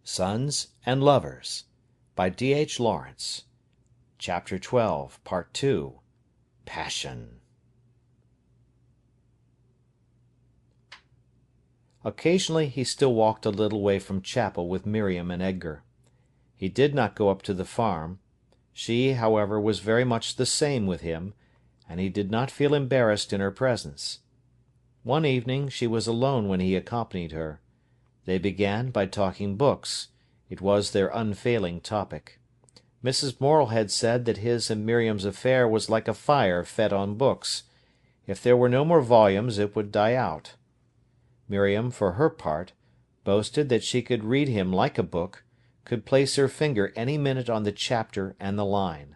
Sons and Lovers, by D.H. Lawrence. Chapter 12, Part 2. Passion. Occasionally he still walked a little way from chapel with Miriam and Edgar. He did not go up to the farm. She, however, was very much the same with him, and he did not feel embarrassed in her presence. One evening she was alone when he accompanied her. They began by talking books. It was their unfailing topic. Mrs. Morel had said that his and Miriam's affair was like a fire fed on books. If there were no more volumes it would die out. Miriam, for her part, boasted that she could read him like a book, could place her finger any minute on the chapter and the line.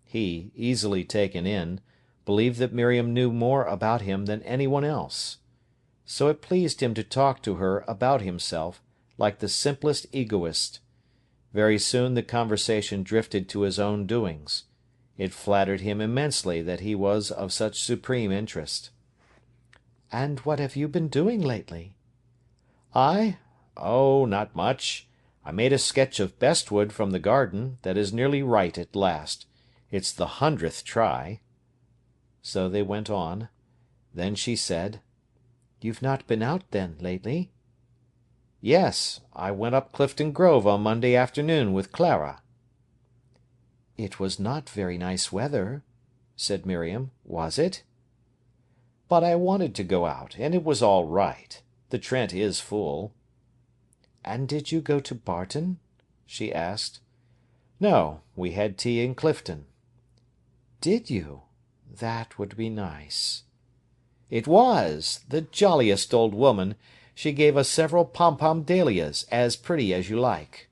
He, easily taken in, believed that Miriam knew more about him than anyone else. So it pleased him to talk to her about himself, like the simplest egoist. Very soon the conversation drifted to his own doings. It flattered him immensely that he was of such supreme interest. "And what have you been doing lately?" "I? Oh, not much. I made a sketch of Bestwood from the garden, that is nearly right at last. It's the 100th try." So they went on. Then she said: "You've not been out, then, lately?" "Yes, I went up Clifton Grove on Monday afternoon with Clara." "It was not very nice weather," said Miriam, "was it?" "But I wanted to go out, and it was all right. The Trent is full." "And did you go to Barton?" she asked. "No, we had tea in Clifton." "Did you? That would be nice." "It was. The jolliest old woman. She gave us several pom-pom dahlias, as pretty as you like."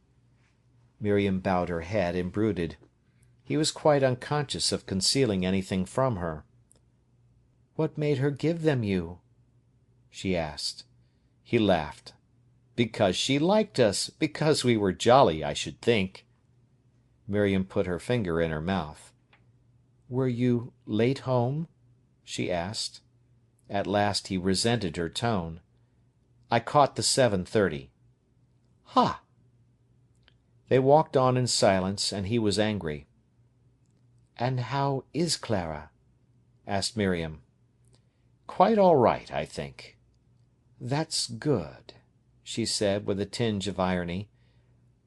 Miriam bowed her head and brooded. He was quite unconscious of concealing anything from her. "What made her give them you?" she asked. He laughed. "Because she liked us, because we were jolly, I should think." Miriam put her finger in her mouth. "Were you late home?" she asked. At last he resented her tone. "I caught the 7:30. "Ha!" They walked on in silence, and he was angry. "And how is Clara?" asked Miriam. "Quite all right, I think." "That's good," she said, with a tinge of irony.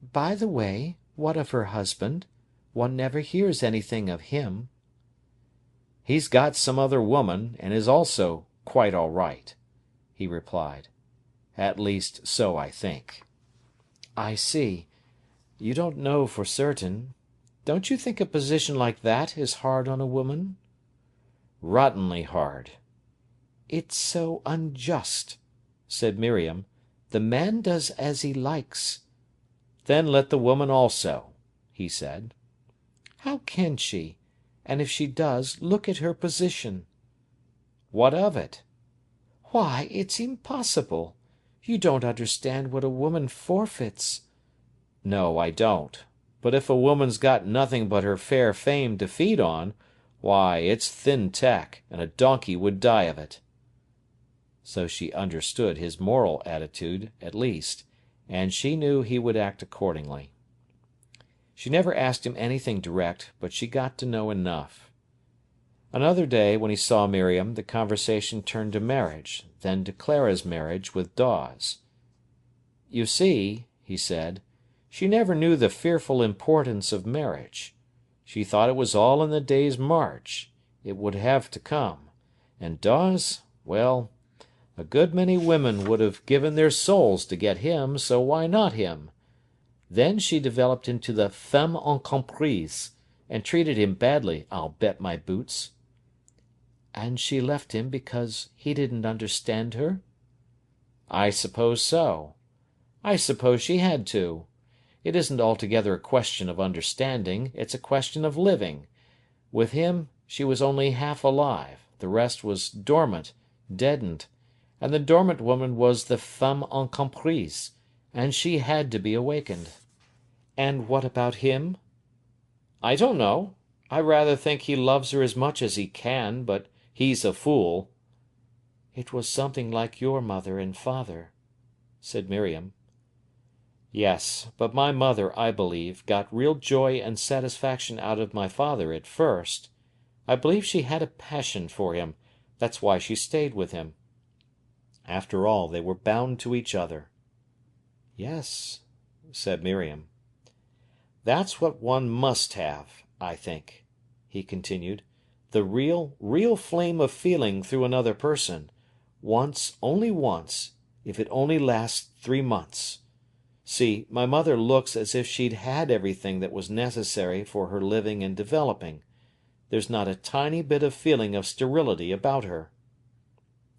"By the way, what of her husband? One never hears anything of him." "He's got some other woman, and is also quite all right," he replied. "At least, so I think." "I see. You don't know for certain. Don't you think a position like that is hard on a woman?" "Rottenly hard." "It's so unjust," said Miriam. "The man does as he likes." "Then let the woman also," he said. "How can she? And if she does, look at her position." "What of it?" "Why, it's impossible. You don't understand what a woman forfeits." "No, I don't. But if a woman's got nothing but her fair fame to feed on, why, it's thin tack, and a donkey would die of it." So she understood his moral attitude, at least, and she knew he would act accordingly. She never asked him anything direct, but she got to know enough. Another day, when he saw Miriam, the conversation turned to marriage, then to Clara's marriage with Dawes. "You see," he said, "she never knew the fearful importance of marriage. She thought it was all in the day's march. It would have to come. And Dawes, well, a good many women would have given their souls to get him, so why not him? Then she developed into the femme incomprise, and treated him badly, I'll bet my boots." "And she left him because he didn't understand her?" "I suppose so. I suppose she had to. It isn't altogether a question of understanding, it's a question of living. With him she was only half alive, the rest was dormant, deadened, and the dormant woman was the femme incomprise, and she had to be awakened." "And what about him?" "I don't know. I rather think he loves her as much as he can, but he's a fool." "It was something like your mother and father," said Miriam. Yes, but my mother, I believe, got real joy and satisfaction out of my father at first. I believe she had a passion for him. That's why she stayed with him. After all, they were bound to each other." "Yes," said Miriam. "That's what one must have, I think," he continued. "The real flame of feeling through another person. Once, only once, if it only lasts 3 months. See, my mother looks as if she'd had everything that was necessary for her living and developing. There's not a tiny bit of feeling of sterility about her."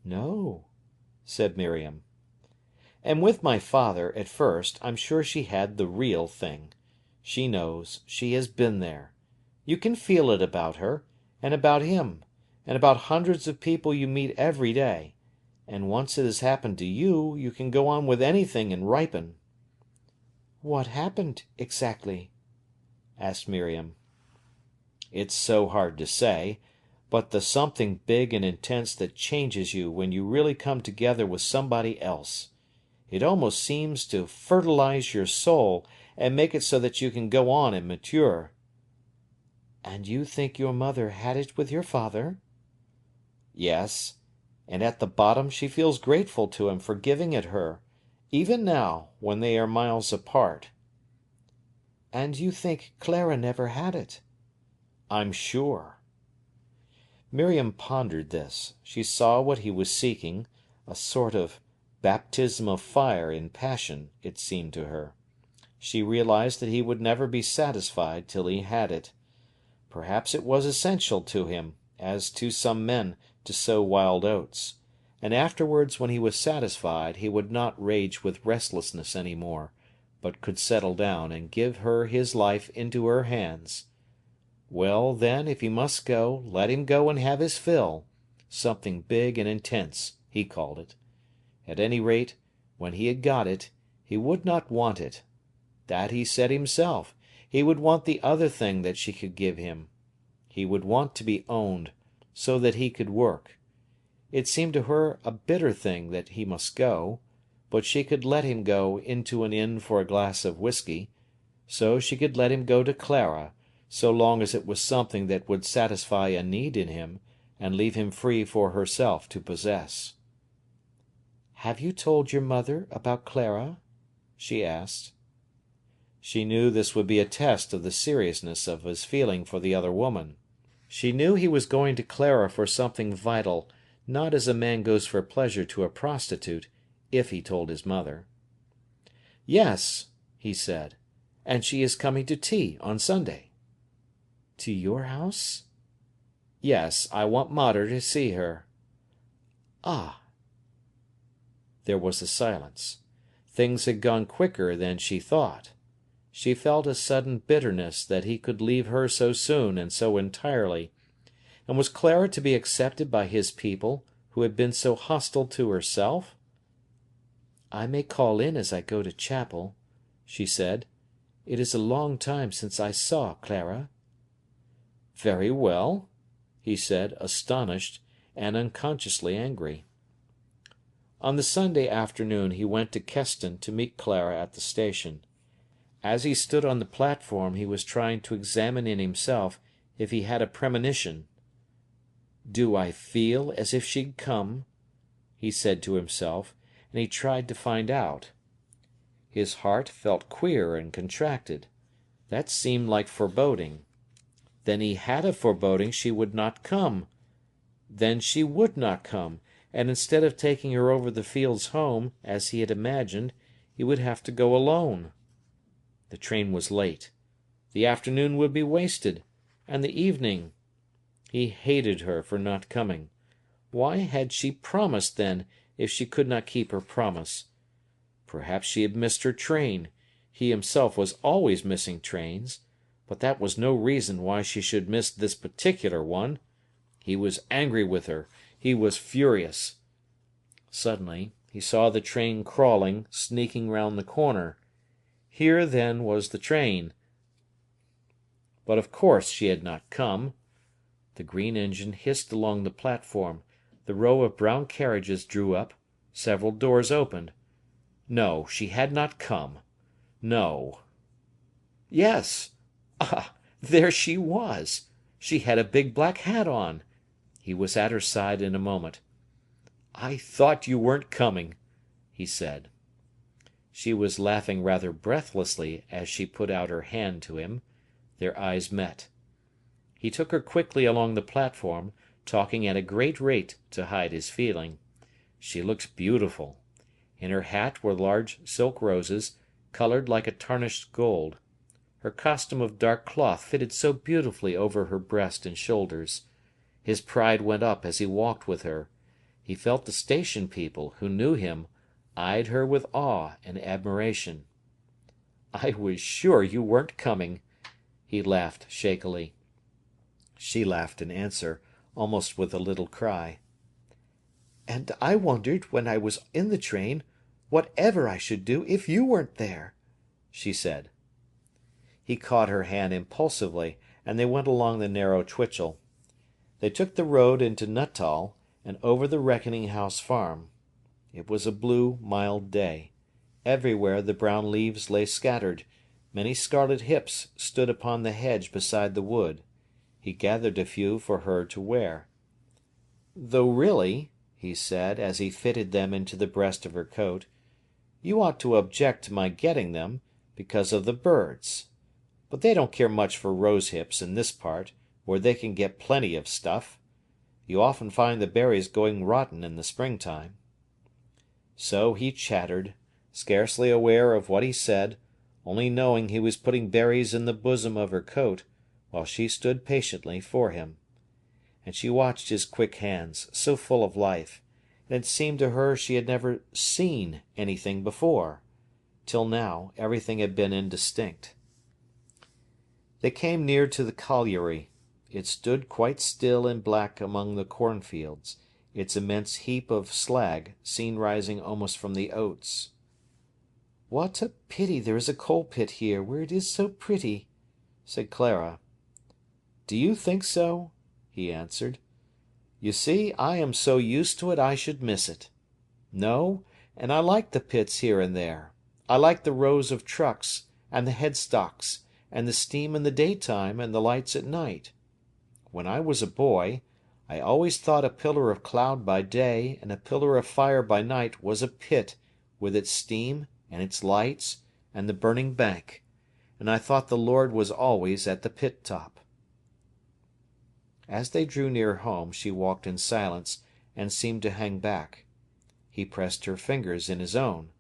"No," said Miriam. "And with my father, at first, I'm sure she had the real thing. She knows, she has been there. You can feel it about her, and about him, and about hundreds of people you meet every day. And once it has happened to you, you can go on with anything and ripen." "What happened, exactly?" asked Miriam. "It's so hard to say, but the something big and intense that changes you when you really come together with somebody else. It almost seems to fertilize your soul and make it so that you can go on and mature." "And you think your mother had it with your father?" "Yes, and at the bottom she feels grateful to him for giving it her, even now, when they are miles apart." "And you think Clara never had it?" "I'm sure." Miriam pondered this. She saw what he was seeking, a sort of baptism of fire in passion, it seemed to her. She realized that he would never be satisfied till he had it. Perhaps it was essential to him, as to some men, to sow wild oats. And afterwards, when he was satisfied, he would not rage with restlessness any more, but could settle down and give her his life into her hands. Well, then, if he must go, let him go and have his fill. Something big and intense, he called it. At any rate, when he had got it, he would not want it. That he said himself. He would want the other thing that she could give him. He would want to be owned, so that he could work. It seemed to her a bitter thing that he must go, but she could let him go into an inn for a glass of whisky. So she could let him go to Clara, so long as it was something that would satisfy a need in him, and leave him free for herself to possess. "Have you told your mother about Clara?" she asked. She knew this would be a test of the seriousness of his feeling for the other woman. She knew he was going to Clara for something vital, not as a man goes for pleasure to a prostitute, if he told his mother. "Yes," he said, "and she is coming to tea on Sunday." "To your house?" "Yes, I want Mater to see her." "Ah!" There was a silence. Things had gone quicker than she thought. She felt a sudden bitterness that he could leave her so soon and so entirely. And was Clara to be accepted by his people, who had been so hostile to herself? "I may call in as I go to chapel," she said. "It is a long time since I saw Clara." "Very well," he said, astonished and unconsciously angry. On the Sunday afternoon he went to Keston to meet Clara at the station. As he stood on the platform he was trying to examine in himself if he had a premonition. "Do I feel as if she'd come?" he said to himself, and he tried to find out. His heart felt queer and contracted. That seemed like foreboding. Then he had a foreboding she would not come. Then she would not come, and instead of taking her over the fields home, as he had imagined, he would have to go alone. The train was late. The afternoon would be wasted, and the evening. He hated her for not coming. Why had she promised, then, if she could not keep her promise? Perhaps she had missed her train. He himself was always missing trains. But that was no reason why she should miss this particular one. He was angry with her. He was furious. Suddenly he saw the train crawling, sneaking round the corner. Here, then, was the train. But of course she had not come. The green engine hissed along the platform. The row of brown carriages drew up. Several doors opened. No, she had not come. No. Yes. Ah, there she was. She had a big black hat on. He was at her side in a moment. "I thought you weren't coming," he said. She was laughing rather breathlessly as she put out her hand to him. Their eyes met. He took her quickly along the platform, talking at a great rate to hide his feeling. She looked beautiful. In her hat were large silk roses, coloured like a tarnished gold. Her costume of dark cloth fitted so beautifully over her breast and shoulders. His pride went up as he walked with her. He felt the station people, who knew him, eyed her with awe and admiration. "I was sure you weren't coming," he laughed shakily. She laughed in answer, almost with a little cry. "And I wondered, when I was in the train, whatever I should do if you weren't there," she said. He caught her hand impulsively, and they went along the narrow Twitchel. They took the road into Nuttall, and over the Reckoning House farm. It was a blue, mild day. Everywhere the brown leaves lay scattered. Many scarlet hips stood upon the hedge beside the wood. He gathered a few for her to wear. "Though really," he said, as he fitted them into the breast of her coat, "you ought to object to my getting them, because of the birds. But they don't care much for rose hips in this part, where they can get plenty of stuff. You often find the berries going rotten in the springtime." So he chattered, scarcely aware of what he said, only knowing he was putting berries in the bosom of her coat, while she stood patiently for him. And she watched his quick hands, so full of life, and it seemed to her she had never seen anything before. Till now everything had been indistinct. They came near to the colliery. It stood quite still and black among the cornfields, its immense heap of slag seen rising almost from the oats. "What a pity there is a coal pit here, where it is so pretty," said Clara. "Do you think so?" he answered. "You see, I am so used to it I should miss it. No, and I like the pits here and there. I like the rows of trucks, and the headstocks, and the steam in the daytime and the lights at night. When I was a boy, I always thought a pillar of cloud by day and a pillar of fire by night was a pit, with its steam, and its lights, and the burning bank, and I thought the Lord was always at the pit top." As they drew near home, she walked in silence, and seemed to hang back. He pressed her fingers in his own.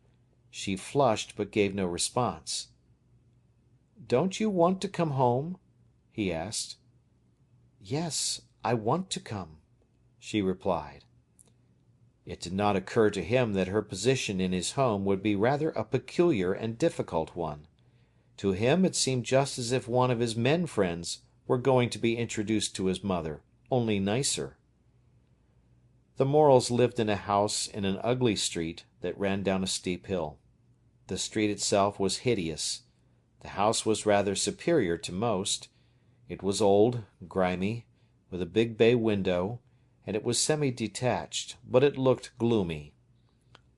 She flushed, but gave no response. "Don't you want to come home?" he asked. "Yes, I want to come," she replied. It did not occur to him that her position in his home would be rather a peculiar and difficult one. To him it seemed just as if one of his men friends were going to be introduced to his mother, only nicer. The Morels lived in a house in an ugly street that ran down a steep hill. The street itself was hideous. The house was rather superior to most. It was old, grimy, with a big bay window, and it was semi-detached, but it looked gloomy.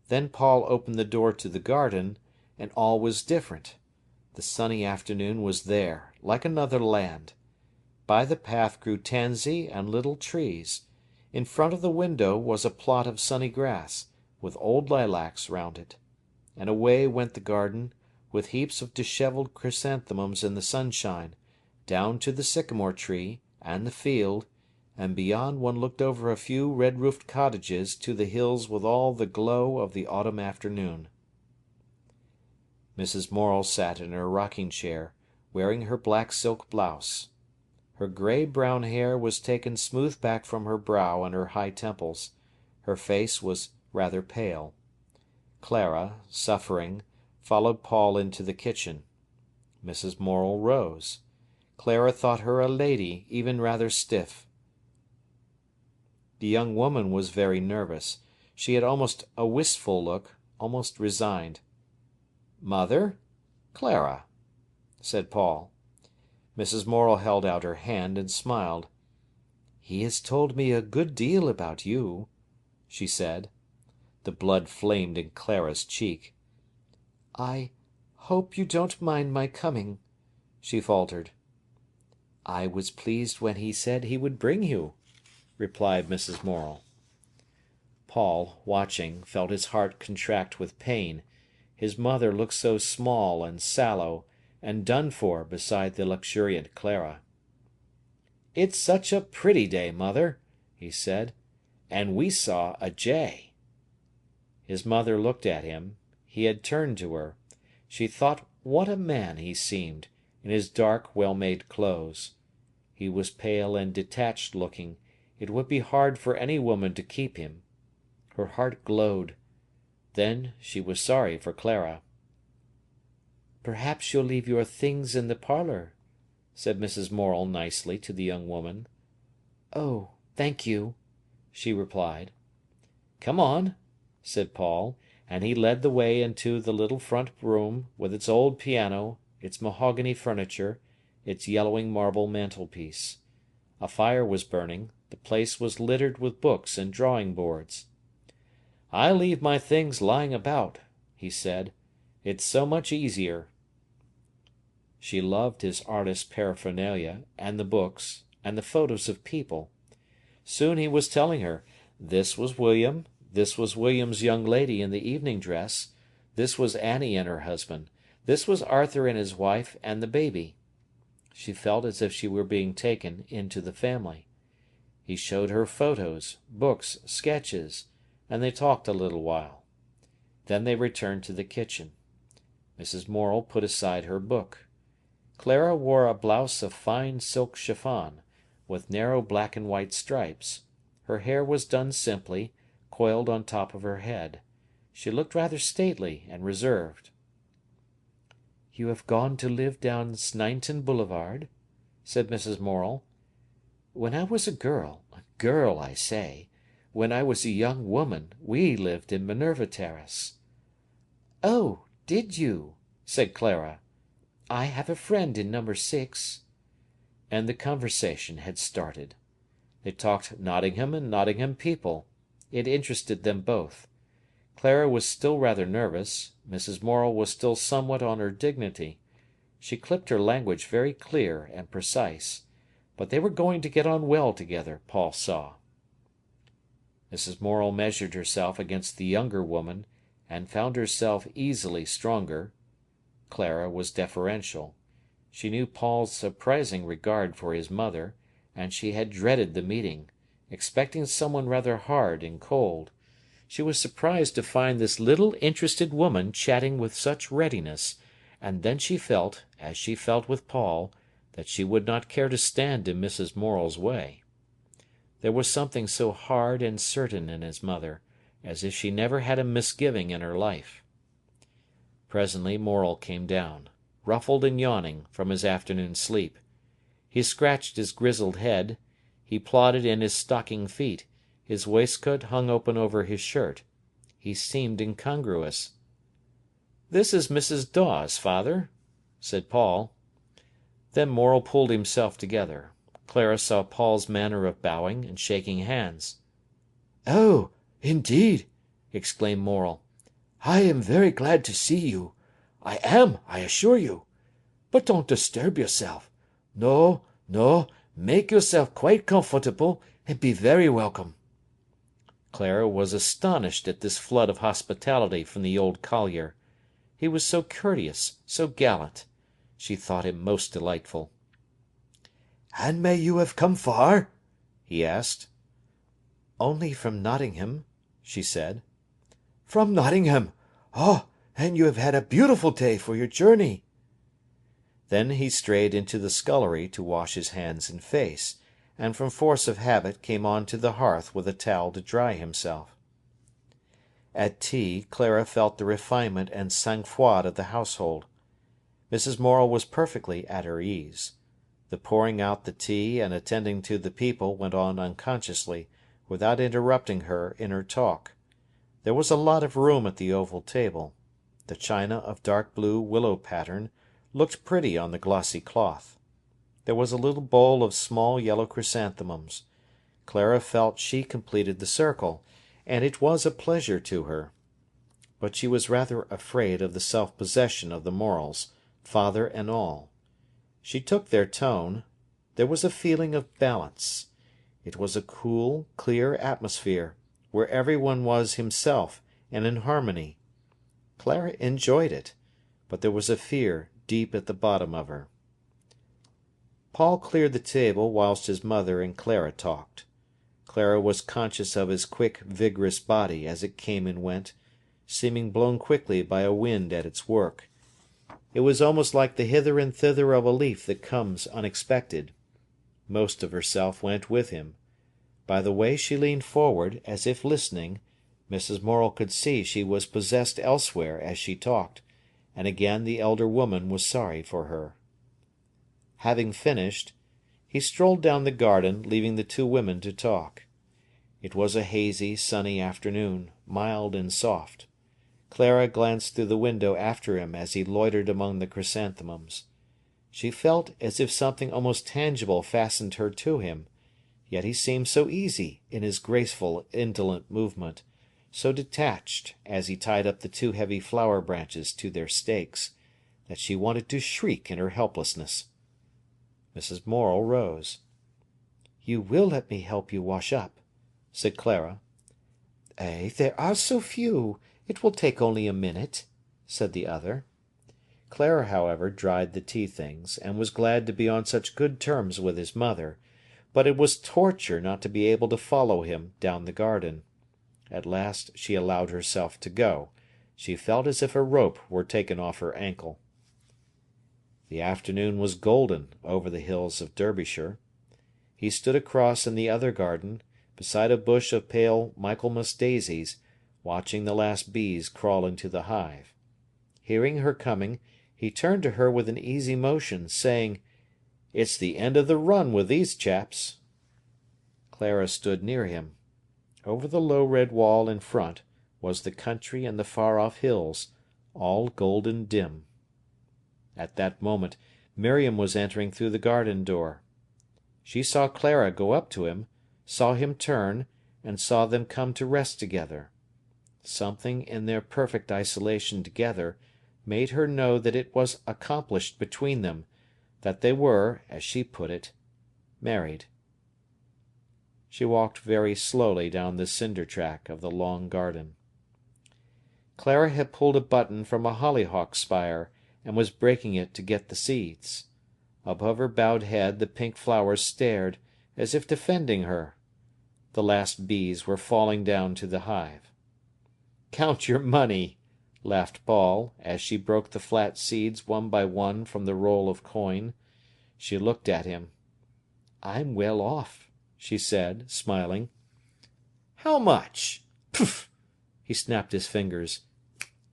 Then Paul opened the door to the garden, and all was different. The sunny afternoon was there, like another land. By the path grew tansy and little trees. In front of the window was a plot of sunny grass, with old lilacs round it. And away went the garden, with heaps of dishevelled chrysanthemums in the sunshine, down to the sycamore tree, and the field, and beyond one looked over a few red-roofed cottages to the hills with all the glow of the autumn afternoon. Mrs. Morel sat in her rocking-chair, wearing her black silk blouse. Her grey-brown hair was taken smooth back from her brow and her high temples. Her face was rather pale. Clara, suffering, followed Paul into the kitchen. Mrs. Morel rose. Clara thought her a lady, even rather stiff. The young woman was very nervous. She had almost a wistful look, almost resigned. "Mother? Clara," said Paul. Mrs. Morel held out her hand and smiled. "He has told me a good deal about you," she said. The blood flamed in Clara's cheek. "I "Hope you don't mind my coming," she faltered. "I was pleased when he said he would bring you," replied Mrs. Morel. Paul, watching, felt his heart contract with pain. His mother looked so small and sallow and done for beside the luxuriant Clara. "It's such a pretty day, mother," he said, "and we saw a jay." His mother looked at him. He had turned to her. She thought what a man he seemed, in his dark, well-made clothes. He was pale and detached looking. It would be hard for any woman to keep him. Her heart glowed. Then she was sorry for Clara. "Perhaps you'll leave your things in the parlour," said Mrs. Morel nicely to the young woman. "Oh, thank you," she replied. "Come on," said Paul, and he led the way into the little front room, with its old piano, its mahogany furniture, its yellowing marble mantelpiece. A fire was burning. The place was littered with books and drawing boards. "I leave my things lying about," he said. "It's so much easier." She loved his artist paraphernalia, and the books, and the photos of people. Soon he was telling her, this was William, this was William's young lady in the evening dress, this was Annie and her husband, this was Arthur and his wife and the baby. She felt as if she were being taken into the family. He showed her photos, books, sketches, and they talked a little while. Then they returned to the kitchen. Mrs. Morel put aside her book. Clara wore a blouse of fine silk chiffon, with narrow black and white stripes. Her hair was done simply, coiled on top of her head. She looked rather stately and reserved. "You have gone to live down Sneinton Boulevard?" said Mrs. Morel. "When I was a girl, I say, when I was a young woman, we lived in Minerva Terrace." "Oh, did you?" said Clara. "I have a friend in number 6. And the conversation had started. They talked Nottingham and Nottingham people. It interested them both. Clara was still rather nervous. Mrs. Morel was still somewhat on her dignity. She clipped her language very clear and precise. But they were going to get on well together, Paul saw. Mrs. Morel measured herself against the younger woman, and found herself easily stronger. Clara was deferential. She knew Paul's surprising regard for his mother, and she had dreaded the meeting, expecting someone rather hard and cold. She was surprised to find this little interested woman chatting with such readiness, and then she felt, as she felt with Paul, that she would not care to stand in Mrs. Morel's way. There was something so hard and certain in his mother, as if she never had a misgiving in her life. Presently Morel came down, ruffled and yawning, from his afternoon sleep. He scratched his grizzled head. He plodded in his stocking feet. His waistcoat hung open over his shirt. He seemed incongruous. "This is Mrs. Dawes, father," said Paul. Then Morel pulled himself together. Clara saw Paul's manner of bowing and shaking hands. "Oh, indeed!" exclaimed Morel. "I am very glad to see you. I am, I assure you. But don't disturb yourself. No, no, make yourself quite comfortable, and be very welcome." Clara was astonished at this flood of hospitality from the old collier. He was so courteous, so gallant. She thought him most delightful. "And may you have come far?" he asked. "Only from Nottingham," she said. "From Nottingham! Oh, and you have had a beautiful day for your journey." Then he strayed into the scullery to wash his hands and face, and from force of habit came on to the hearth with a towel to dry himself. At tea, Clara felt the refinement and sang-froid of the household. Mrs. Morel was perfectly at her ease. The pouring out the tea and attending to the people went on unconsciously, without interrupting her in her talk. There was a lot of room at the oval table. The china of dark blue willow pattern looked pretty on the glossy cloth. There was a little bowl of small yellow chrysanthemums. Clara felt she completed the circle, and it was a pleasure to her. but she was rather afraid of the self-possession of the Morels, father and all. She took their tone. There was a feeling of balance. It was a cool, clear atmosphere, where everyone was himself and in harmony. Clara enjoyed it, but there was a fear deep at the bottom of her. Paul cleared the table whilst his mother and Clara talked. Clara was conscious of his quick, vigorous body as it came and went, seeming blown quickly by a wind at its work. It was almost like the hither and thither of a leaf that comes unexpected. Most of herself went with him. By the way she leaned forward, as if listening, Mrs. Morel could see she was possessed elsewhere as she talked, and again the elder woman was sorry for her. Having finished, he strolled down the garden, leaving the two women to talk. It was a hazy, sunny afternoon, mild and soft. Clara glanced through the window after him as he loitered among the chrysanthemums. She felt as if something almost tangible fastened her to him, yet he seemed so easy in his graceful, indolent movement, so detached as he tied up the two heavy flower branches to their stakes, that she wanted to shriek in her helplessness. Mrs. Morel rose. "You will let me help you wash up," said Clara. There are so few. It will take only a minute," said the other. Clara, however, dried the tea things, and was glad to be on such good terms with his mother, but it was torture not to be able to follow him down the garden. At last she allowed herself to go. She felt as if a rope were taken off her ankle. The afternoon was golden over the hills of Derbyshire. He stood across in the other garden, beside a bush of pale Michaelmas daisies, watching the last bees crawl into the hive. Hearing her coming, he turned to her with an easy motion, saying, "It's the end of the run with these chaps." Clara stood near him. Over the low red wall in front was the country and the far-off hills, all golden dim. At that moment Miriam was entering through the garden door. She saw Clara go up to him, saw him turn, and saw them come to rest together. Something in their perfect isolation together made her know that it was accomplished between them, that they were, as she put it, married. She walked very slowly down the cinder track of the long garden. Clara had pulled a button from a hollyhock spire, and was breaking it to get the seeds. Above her bowed head the pink flowers stared, as if defending her. The last bees were falling down to the hive. "Count your money," laughed Paul, as she broke the flat seeds one by one from the roll of coin. She looked at him. "I'm well off," she said, smiling. "How much?" "Poof!" He snapped his fingers.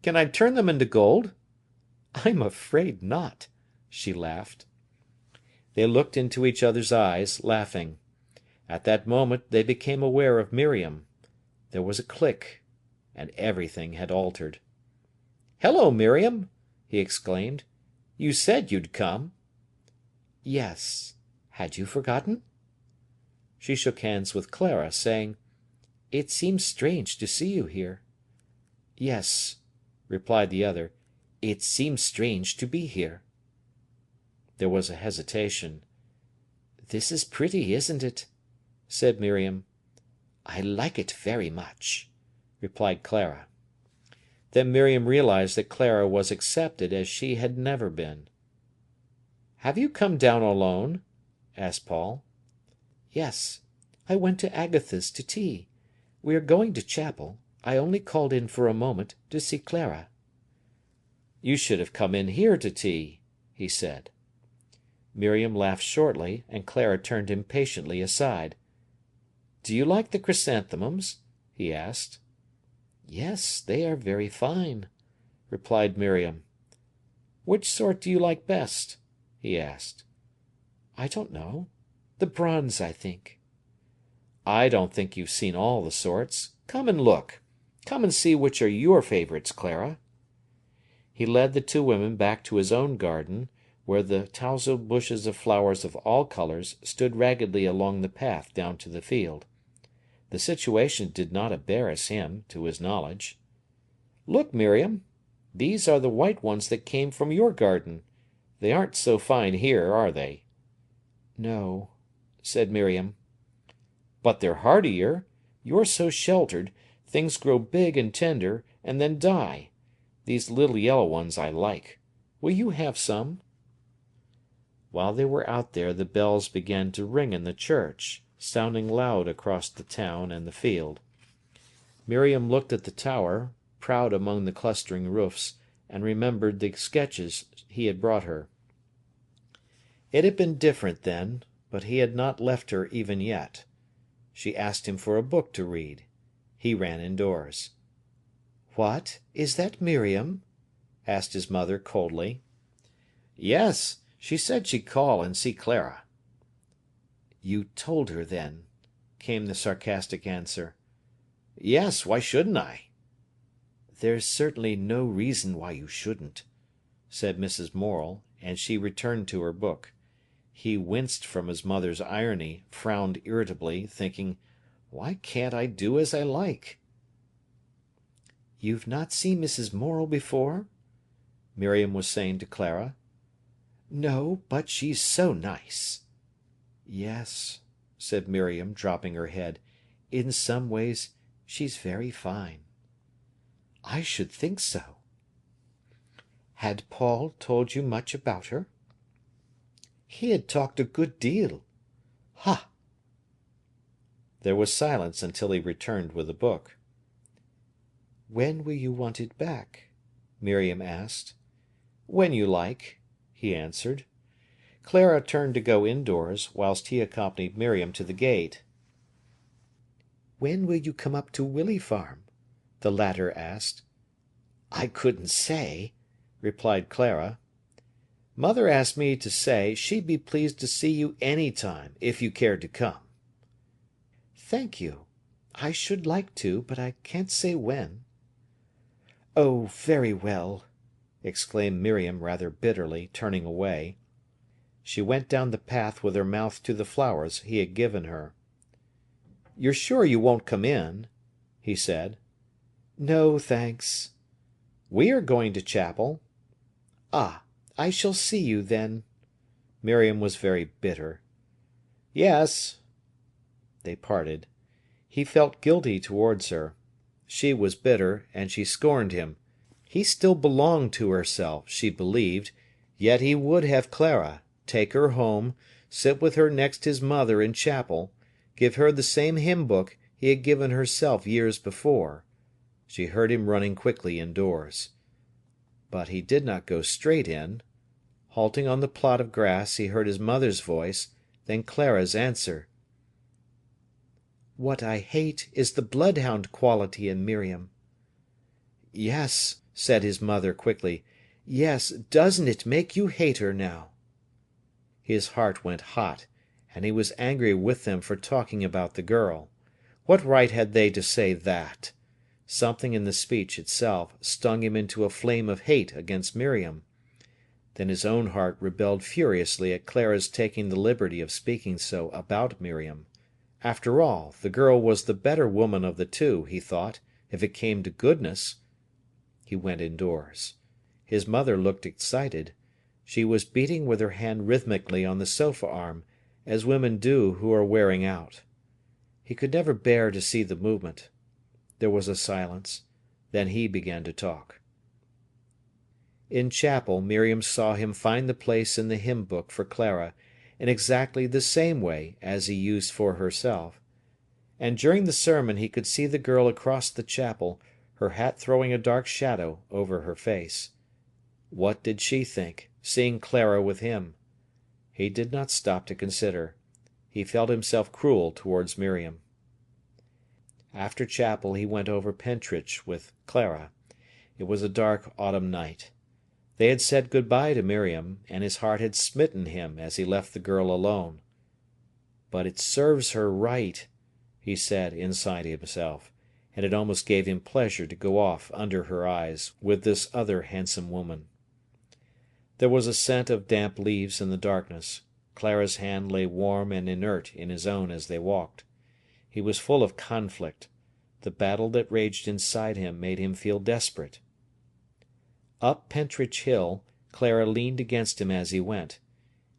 "Can I turn them into gold?" "I'm afraid not," she laughed. They looked into each other's eyes, laughing. At that moment they became aware of Miriam. There was a click, and everything had altered. "Hello, Miriam!" he exclaimed. "You said you'd come." "Yes. Had you forgotten?" She shook hands with Clara, saying, "It seems strange to see you here." "Yes," replied the other, "it seems strange to be here." There was a hesitation. "This is pretty, isn't it?" said Miriam. "I like it very much," replied Clara. Then Miriam realized that Clara was accepted as she had never been. "Have you come down alone?" asked Paul. "Yes. I went to Agatha's to tea. We are going to chapel. I only called in for a moment to see Clara." "You should have come in here to tea," he said. Miriam laughed shortly, and Clara turned impatiently aside. "Do you like the chrysanthemums?" he asked. "Yes, they are very fine," replied Miriam. "Which sort do you like best?" he asked. "I don't know. The bronze, I think." "I don't think you've seen all the sorts. Come and look. Come and see which are your favourites, Clara." He led the two women back to his own garden, where the tousled bushes of flowers of all colours stood raggedly along the path down to the field. The situation did not embarrass him, to his knowledge. Look, Miriam, these are the white ones that came from your garden. They aren't so fine here, are they?" "No," said Miriam. "But they're hardier. You're so sheltered, things grow big and tender, and then die. These little yellow ones I like. Will you have some?" While they were out there the bells began to ring in the church, sounding loud across the town and the field. Miriam looked at the tower, proud among the clustering roofs, and remembered the sketches he had brought her. It had been different then, but he had not left her even yet. She asked him for a book to read. He ran indoors. "What, is that Miriam?" asked his mother coldly. "Yes, she said she'd call and see Clara." "You told her, then?" came the sarcastic answer. "Yes, why shouldn't I?" "There's certainly no reason why you shouldn't," said Mrs. Morel, and she returned to her book. He winced from his mother's irony, frowned irritably, thinking, "Why can't I do as I like?" "You've not seen Mrs. Morel before?" Miriam was saying to Clara. "No, but she's so nice." "Yes," said Miriam, dropping her head. "In some ways she's very fine." "I should think so." "Had Paul told you much about her?" "He had talked a good deal." "Ha!" There was silence until he returned with the book. "When will you want it back?" Miriam asked. "When you like," he answered. Clara turned to go indoors, whilst he accompanied Miriam to the gate. "When will you come up to Willey Farm?" the latter asked. "I couldn't say," replied Clara. "Mother asked me to say she'd be pleased to see you any time, if you cared to come." "Thank you. I should like to, but I can't say when." "Oh, very well!" exclaimed Miriam rather bitterly, turning away. She went down the path with her mouth to the flowers he had given her. "You're sure you won't come in?" he said. "No, thanks." "We are going to chapel." "Ah, I shall see you, then." Miriam was very bitter. "Yes." They parted. He felt guilty towards her. She was bitter, and she scorned him. He still belonged to herself, she believed, yet he would have Clara, take her home, sit with her next his mother in chapel, give her the same hymn book he had given herself years before. She heard him running quickly indoors. But he did not go straight in. Halting on the plot of grass, he heard his mother's voice, then Clara's answer. "What I hate is the bloodhound quality in Miriam." "Yes," said his mother quickly. "Yes, doesn't it make you hate her now?" His heart went hot, and he was angry with them for talking about the girl. What right had they to say that? Something in the speech itself stung him into a flame of hate against Miriam. Then his own heart rebelled furiously at Clara's taking the liberty of speaking so about Miriam. After all, the girl was the better woman of the two, he thought, if it came to goodness. He went indoors. His mother looked excited. She was beating with her hand rhythmically on the sofa arm, as women do who are wearing out. He could never bear to see the movement. There was a silence. Then he began to talk. In chapel, Miriam saw him find the place in the hymn book for Clara in exactly the same way as he used for herself. And during the sermon he could see the girl across the chapel, her hat throwing a dark shadow over her face. What did she think, seeing Clara with him? He did not stop to consider. He felt himself cruel towards Miriam. After chapel he went over Pentrich with Clara. It was a dark autumn night. They had said good-bye to Miriam, and his heart had smitten him as he left the girl alone. "But it serves her right," he said inside himself, and it almost gave him pleasure to go off under her eyes with this other handsome woman. There was a scent of damp leaves in the darkness. Clara's hand lay warm and inert in his own as they walked. He was full of conflict. The battle that raged inside him made him feel desperate. Up Pentridge Hill, Clara leaned against him as he went.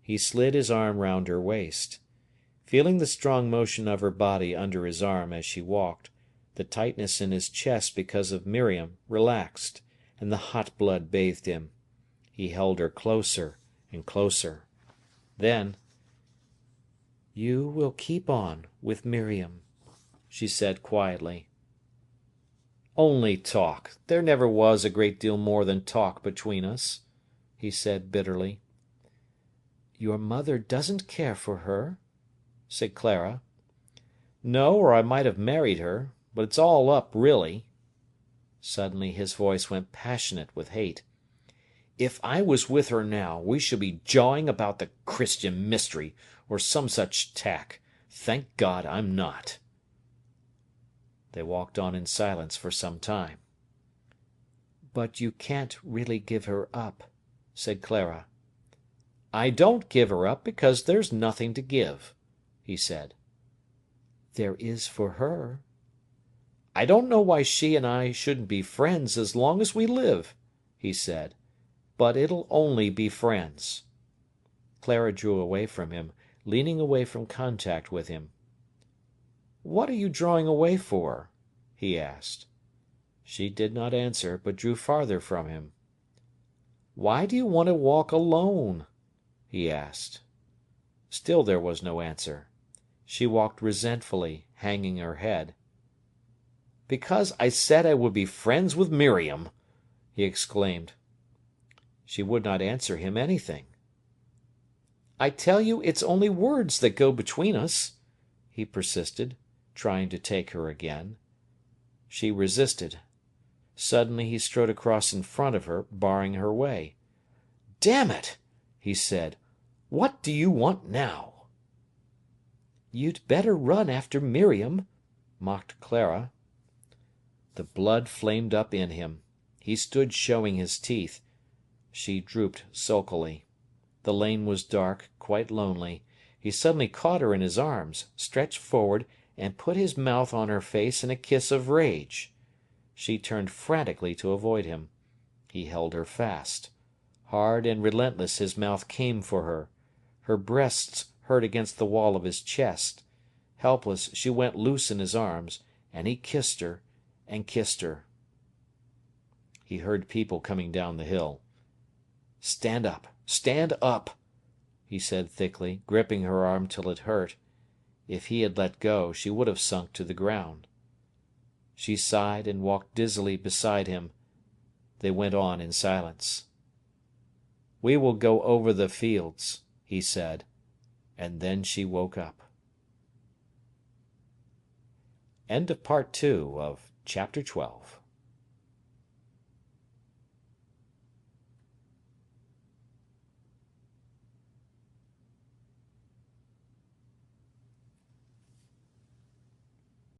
He slid his arm round her waist. Feeling the strong motion of her body under his arm as she walked, the tightness in his chest because of Miriam relaxed, and the hot blood bathed him. He held her closer and closer. Then, "You will keep on with Miriam," she said quietly. "Only talk. There never was a great deal more than talk between us," he said bitterly. "Your mother doesn't care for her," said Clara. "No, or I might have married her. But it's all up, really." Suddenly his voice went passionate with hate. "If I was with her now, we should be jawing about the Christian mystery, or some such tack. Thank God I'm not." They walked on in silence for some time. "But you can't really give her up," said Clara. "I don't give her up because there's nothing to give," he said. "There is for her." "I don't know why she and I shouldn't be friends as long as we live," he said. "But it'll only be friends." Clara drew away from him, leaning away from contact with him. "What are you drawing away for?" he asked. She did not answer, but drew farther from him. "Why do you want to walk alone?" he asked. Still there was no answer. She walked resentfully, hanging her head. "Because I said I would be friends with Miriam!" he exclaimed. She would not answer him anything. "I tell you it's only words that go between us," he persisted, trying to take her again. She resisted. Suddenly he strode across in front of her, barring her way. "Damn it!" he said. "What do you want now?" "You'd better run after Miriam," mocked Clara. The blood flamed up in him. He stood showing his teeth. She drooped sulkily. The lane was dark, quite lonely. He suddenly caught her in his arms, stretched forward, and put his mouth on her face in a kiss of rage. She turned frantically to avoid him. He held her fast. Hard and relentless his mouth came for her. Her breasts hurt against the wall of his chest. Helpless, she went loose in his arms, and he kissed her and kissed her. He heard people coming down the hill. "Stand up! Stand up!" he said thickly, gripping her arm till it hurt. If he had let go, she would have sunk to the ground. She sighed and walked dizzily beside him. They went on in silence. "We will go over the fields," he said, and then she woke up. End of Part 2 of Chapter 12.